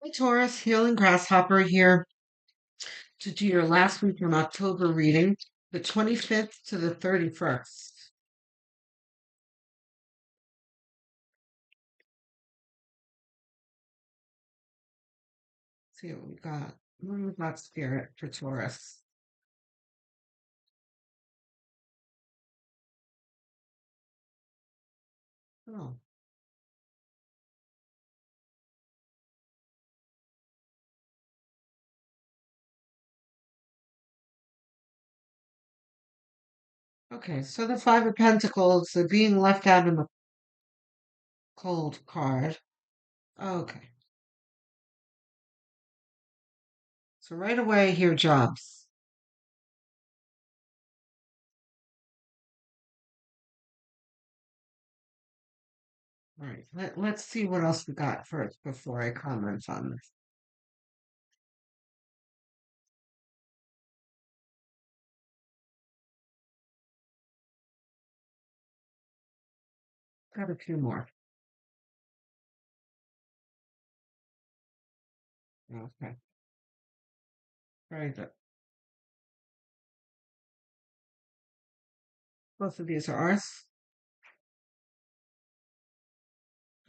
Hey Taurus, Healing Grasshopper here to do your last week in October reading, the 25th to the 31st. See what we got. What we got spirit for Taurus. Oh, okay. So the Five of Pentacles, the being left out in the cold card. Okay. So right away here, jobs. All right. Let's see what else we got first before I comment on this. Got a few more. Okay. Very good. Both of these are ours.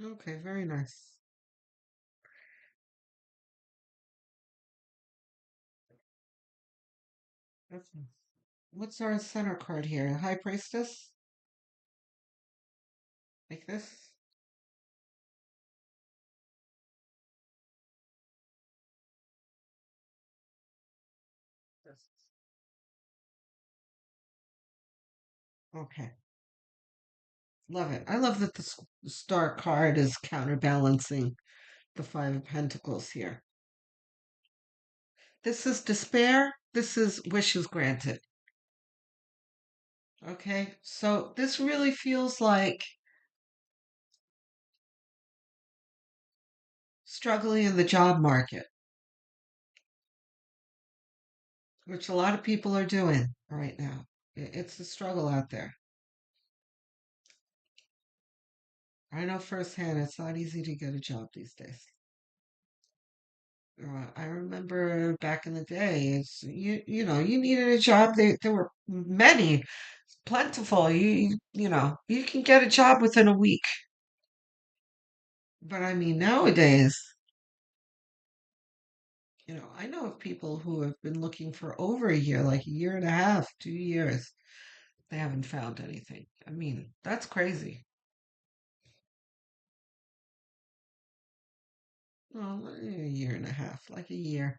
Okay, very nice. That's nice. What's our center card here? High Priestess? Like this? This. Okay. Love it. I love that the star card is counterbalancing the Five of Pentacles here. This is despair. This is wishes granted. Okay. So this really feels like struggling in the job market, which a lot of people are doing right now. It's a struggle out there. I know firsthand it's not easy to get a job these days. I remember back in the day, you needed a job. There were many, plentiful. You can get a job within a week. But I mean, nowadays, I know of people who have been looking for over a year, like a year and a half, 2 years. They haven't found anything. I mean, that's crazy. Well, a year and a half, like a year.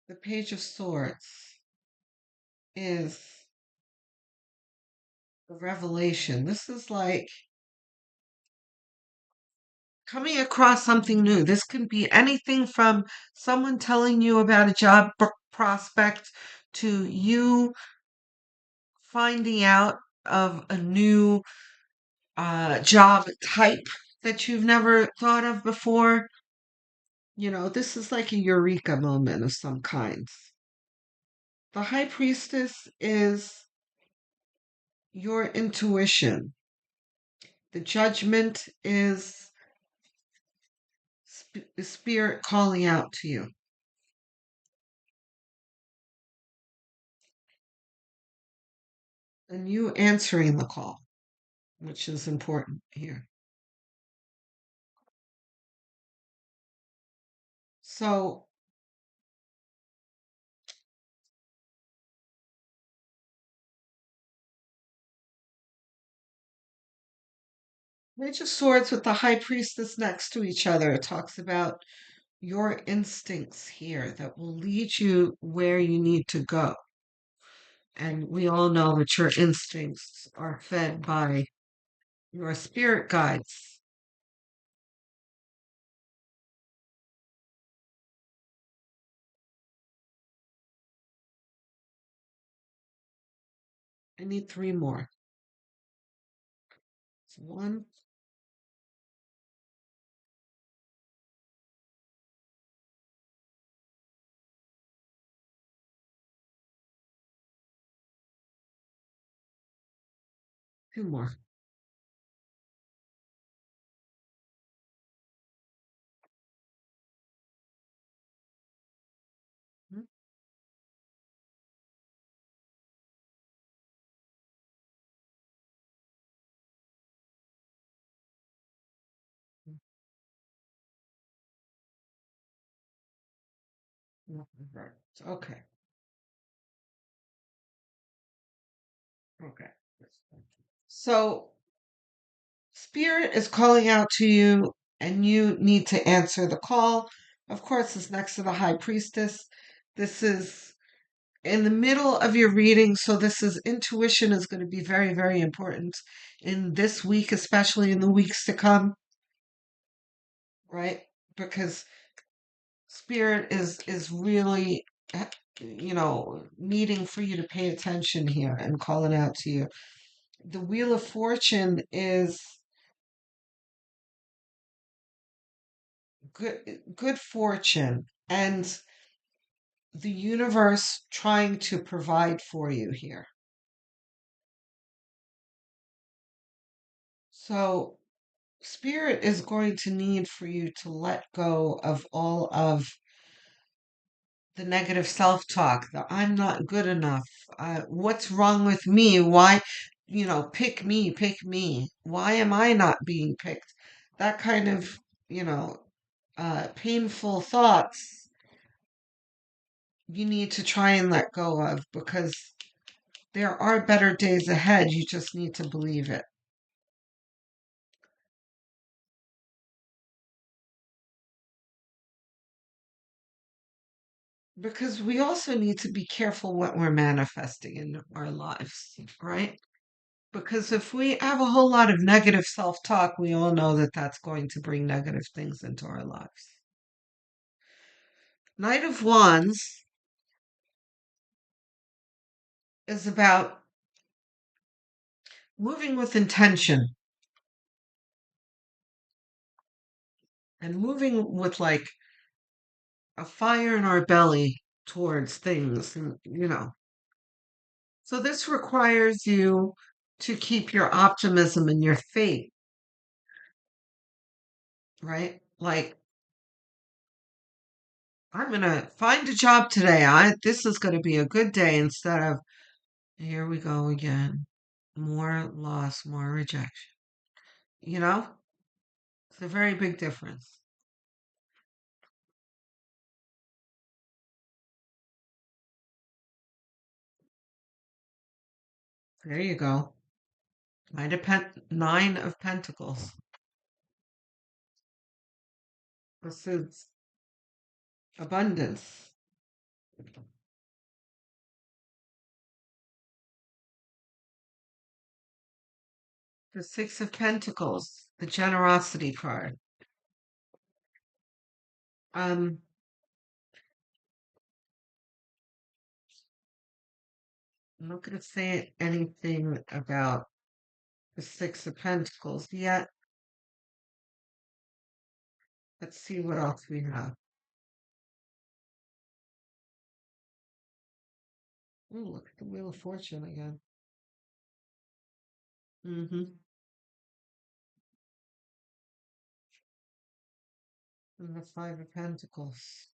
The Page of Swords is the revelation. This is like coming across something new. This can be anything from someone telling you about a job prospect to you finding out of a new job type that you've never thought of before. This is like a eureka moment of some kind. The High Priestess is your intuition. The Judgment is spirit calling out to you and you answering the call, which is important here. So, Page of Swords with the High Priestess next to each other talks about your instincts here that will lead you where you need to go. And we all know that your instincts are fed by your spirit guides. I need three more. So one, two more. Right. Okay. Okay. So Spirit is calling out to you, and you need to answer the call. Of course, it's next to the High Priestess. This is in the middle of your reading, so this is intuition is going to be very, very important in this week, especially in the weeks to come, right? Because Spirit is really, needing for you to pay attention here and calling out to you. The Wheel of Fortune is good fortune and the universe trying to provide for you here. So Spirit is going to need for you to let go of all of the negative self-talk, the I'm not good enough, what's wrong with me, why, pick me, pick me, why am I not being picked, that kind of, you know painful thoughts you need to try and let go of, because there are better days ahead. You just need to believe it. Because we also need to be careful what we're manifesting in our lives, right? Because if we have a whole lot of negative self talk, we all know that that's going to bring negative things into our lives. Knight of Wands is about moving with intention and moving with like a fire in our belly towards things, and. So this requires you to keep your optimism and your faith, right? Like, I'm gonna find a job today. This is gonna be a good day, instead of here we go again. More loss, more rejection. You know? It's a very big difference. There you go. Nine of Pentacles. This is abundance. The Six of Pentacles, the generosity card. Um, I'm not gonna say anything about the Six of Pentacles yet. Let's see what else we have. Oh, look at the Wheel of Fortune again. Mm-hmm. And the Five of Pentacles.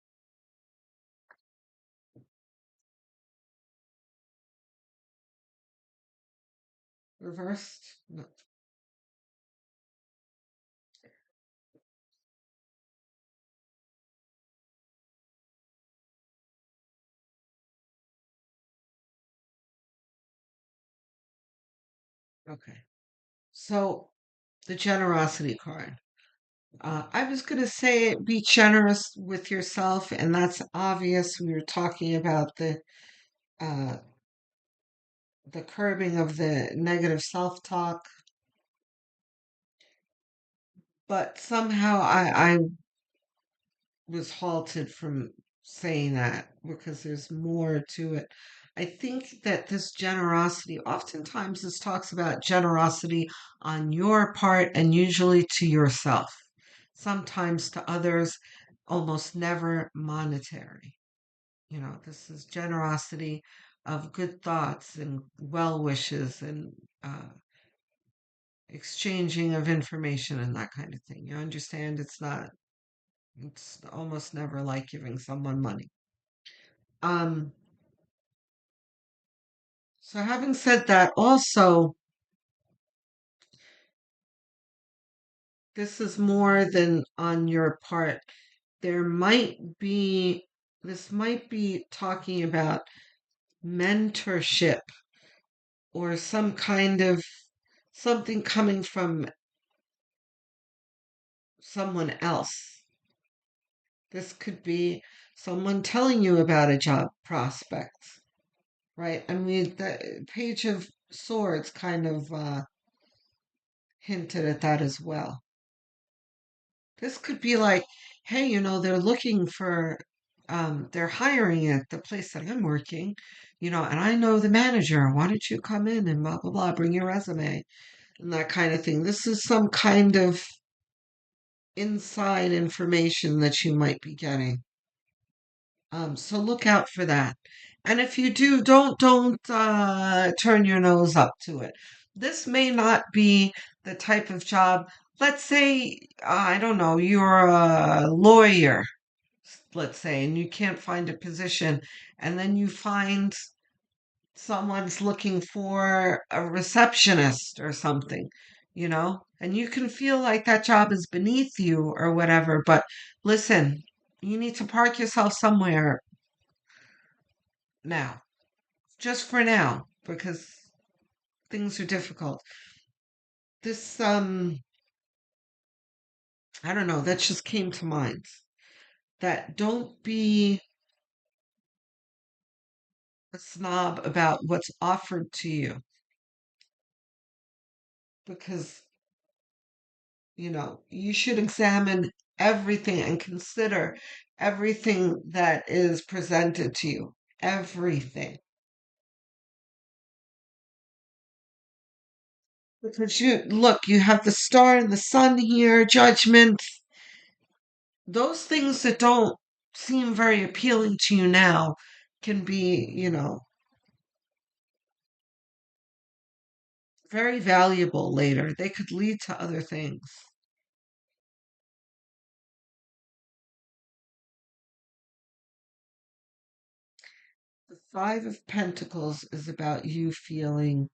Reversed? No. Okay. So the generosity card. I was going to say be generous with yourself, and that's obvious. We were talking about uh, the curbing of the negative self-talk, but somehow I was halted from saying that because there's more to it. I think that this generosity, oftentimes, this talks about generosity on your part and usually to yourself, sometimes to others, almost never monetary. This is generosity of good thoughts and well wishes and exchanging of information and that kind of thing. You understand? It's almost never like giving someone money. Um, so having said that, also, this is more than on your part. There might be This might be talking about mentorship or some kind of something coming from someone else. This could be someone telling you about a job prospect, right? I mean, the Page of Swords kind of hinted at that as well. This could be like, hey, they're looking for, they're hiring at the place that I'm working, and I know the manager. Why don't you come in and blah, blah, blah, bring your resume and that kind of thing. This is some kind of inside information that you might be getting. So look out for that. And if you do, don't turn your nose up to it. This may not be the type of job. Let's say, I don't know, you're a lawyer, let's say, and you can't find a position, and then you find someone's looking for a receptionist or something, and you can feel like that job is beneath you or whatever. But listen, you need to park yourself somewhere now, just for now, because things are difficult. This, I don't know, that just came to mind. That don't be a snob about what's offered to you, because you should examine everything and consider everything that is presented to you. Everything. Because you have the star and the sun here, judgment. Those things that don't seem very appealing to you now can be, very valuable later. They could lead to other things. The Five of Pentacles is about you feeling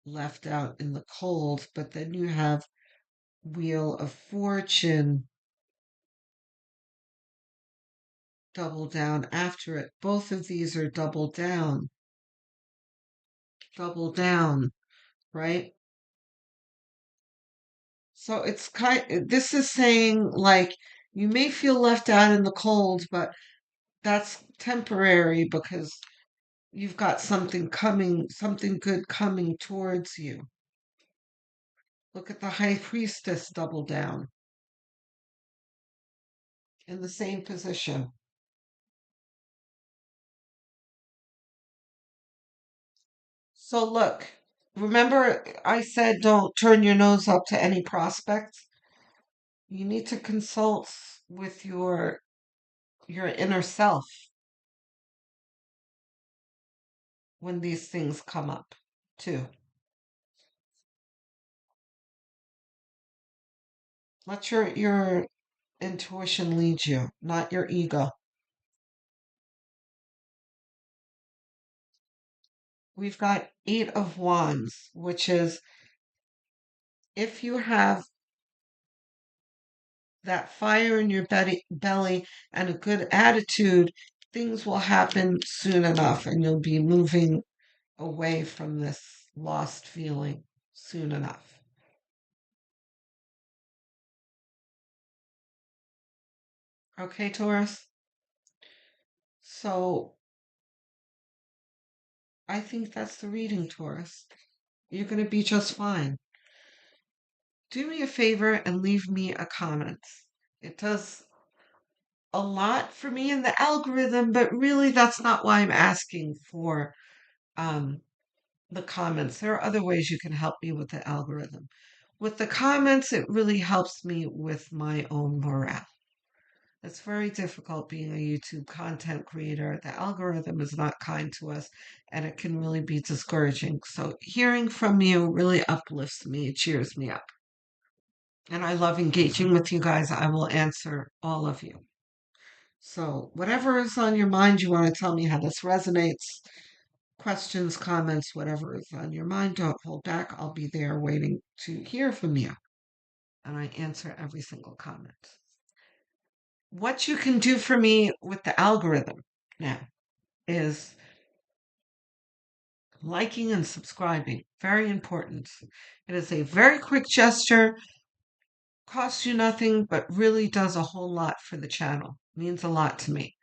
left out in the cold, but then you have Wheel of Fortune double down after it. Both of these are double down, right? So this is saying like you may feel left out in the cold, but that's temporary because you've got something good coming towards you. Look at the High Priestess double down in the same position. So look, remember I said don't turn your nose up to any prospect? You need to consult with your inner self when these things come up too. Let your intuition lead you, not your ego. We've got Eight of Wands, which is if you have that fire in your belly and a good attitude, things will happen soon enough and you'll be moving away from this lost feeling soon enough. Okay, Taurus? So I think that's the reading, Taurus. You're going to be just fine. Do me a favor and leave me a comment. It does a lot for me in the algorithm, but really that's not why I'm asking for um, the comments. There are other ways you can help me with the algorithm. With the comments, it really helps me with my own morale. It's very difficult being a YouTube content creator. The algorithm is not kind to us and it can really be discouraging. So, hearing from you really uplifts me, it cheers me up. And I love engaging with you guys. I will answer all of you. So, whatever is on your mind, you want to tell me how this resonates, questions, comments, whatever is on your mind, don't hold back. I'll be there waiting to hear from you. And I answer every single comment. What you can do for me with the algorithm now is liking and subscribing. Very important. It is a very quick gesture, costs you nothing, but really does a whole lot for the channel. Means a lot to me.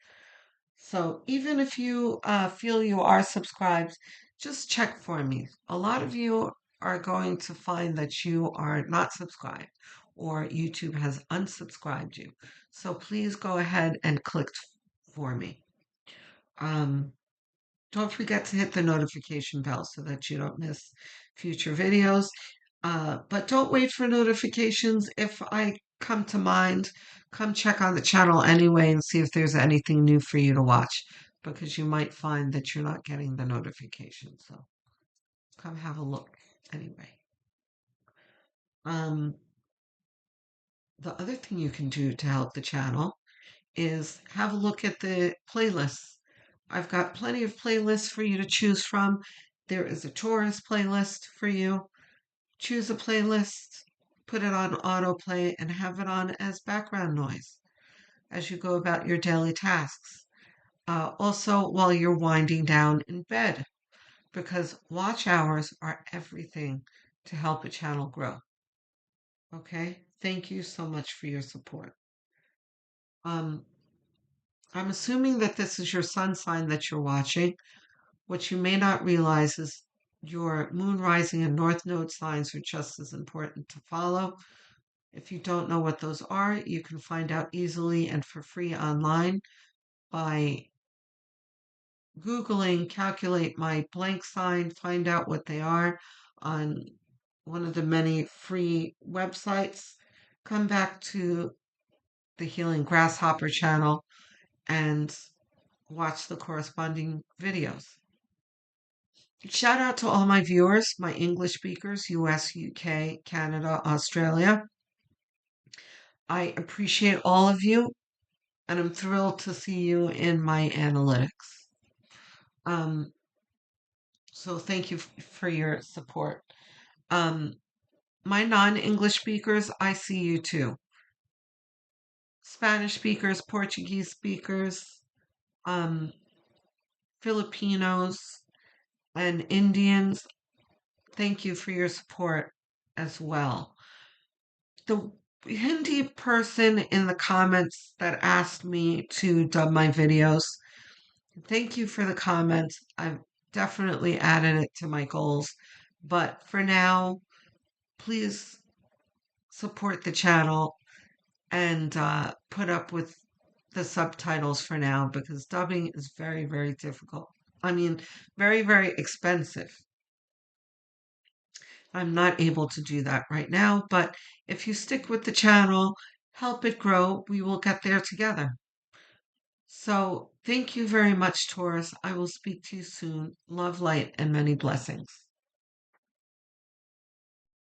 So even if you feel you are subscribed, just check for me. A lot of you are going to find that you are not subscribed or YouTube has unsubscribed you. So please go ahead and click for me. Um, don't forget to hit the notification bell so that you don't miss future videos. But don't wait for notifications. If I come to mind, come check on the channel anyway and see if there's anything new for you to watch, because you might find that you're not getting the notification. So come have a look anyway. Um, the other thing you can do to help the channel is have a look at the playlists. I've got plenty of playlists for you to choose from. There is a Taurus playlist for you. Choose a playlist, put it on autoplay, and have it on as background noise as you go about your daily tasks. Also, while you're winding down in bed, because watch hours are everything to help a channel grow. Okay? Thank you so much for your support. Um, I'm assuming that this is your sun sign that you're watching. What you may not realize is your moon, rising, and north node signs are just as important to follow. If you don't know what those are, you can find out easily and for free online by Googling calculate my blank sign, find out what they are on one of the many free websites. Come back to the Healing Grasshopper channel and watch the corresponding videos. Shout out to all my viewers, my English speakers, US, UK, Canada, Australia. I appreciate all of you, and I'm thrilled to see you in my analytics. Um, so thank you for your support. Um, my non-English speakers, I see you too. Spanish speakers, Portuguese speakers, um, Filipinos, and Indians, thank you for your support as well. The Hindi person in the comments that asked me to dub my videos, thank you for the comments. I've definitely added it to my goals. But for now, please support the channel and put up with the subtitles for now, because dubbing is very, very difficult. I mean, very, very expensive. I'm not able to do that right now, but if you stick with the channel, help it grow, we will get there together. So thank you very much, Taurus. I will speak to you soon. Love, light, and many blessings.